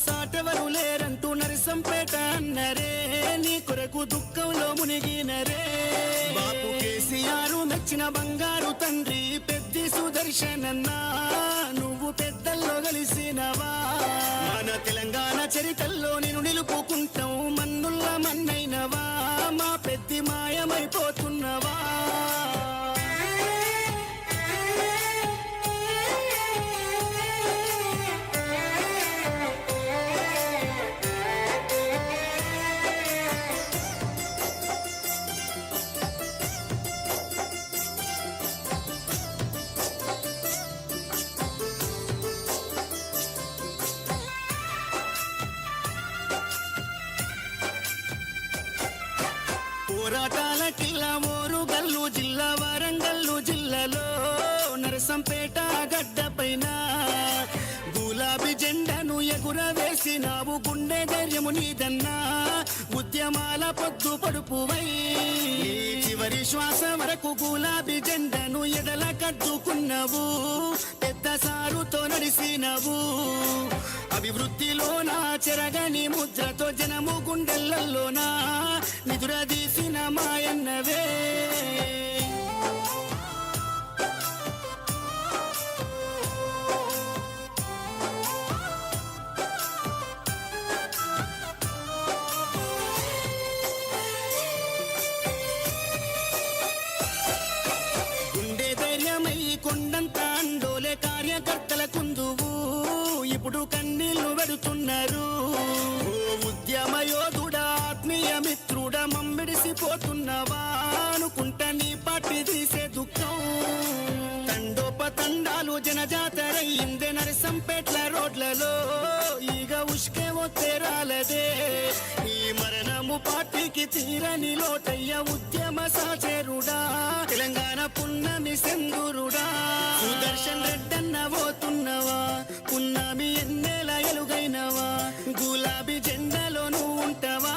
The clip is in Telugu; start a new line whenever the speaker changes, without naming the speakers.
సాటెవరు లేరంటూ నరసంపేట అన్నరే, నీ కొరకు దుఃఖంలో మునిగినరే. బాపు కేసీఆర్ మెచ్చిన బంగారు తండ్రి పెద్ది సుదర్శనన్నా, నువ్వు పెద్దల్లో కలిసినవా. మన తెలంగాణ చరితల్లో నేను నిలుపుకుంటాం, మన్నుల్ల మన్నైనవా, మా పెద్ది మాయమైపోతున్నవా. పోరాటాల కిల్లా మోరుగల్లు జిల్లా వరంగల్లు జిల్లాలో నరసంపేట గడ్డ పైన గులాబీ జెండాను ఎగురవేసినావు, గుండె ధైర్యము నీదన్నా, ఉద్యమాల పొద్దు పడుపువై చివరి శ్వాస వరకు గులాబీ జెండాను ఎదల కట్టుకున్నావు, పెద్ద సారుతో నడిసినవు. అభివృద్ధిలోనా చెరగని ముద్రతో జనము గుండెలలోనా నిదురదీసిన మాయన్నవే. గుండె ధైర్యమై కొండంత అండోలే కార్యకర్తల కుందువు, ఇప్పుడు కన్నీళ్లు పెడుతున్నారు. ఉద్యమ యోధుడా ఆత్మీయ మిత్రుడా మమ్మిడిసిపోతున్నవా అనుకుంట నీ పార్టీ తీసే దుఃఖం. తండోపతండాలు జనజాతరయ్యిందే నరసంపేట్ల రోడ్లలో, ఈగ ఉష్కే ఒత్తేరాలదే. ఈ మరణము పార్టీకి తీరని లోటయ్య, ఉద్యమ సాచేరుడా తెలంగాణ పున్నమి సెందురుడా. సుదర్శన్ రెడ్డన్న పోతున్నవా, పున్నమి ఎన్నేల ఎలుగైనవా, గులాబీ జెండాలో నువ్వు ఉంటావా.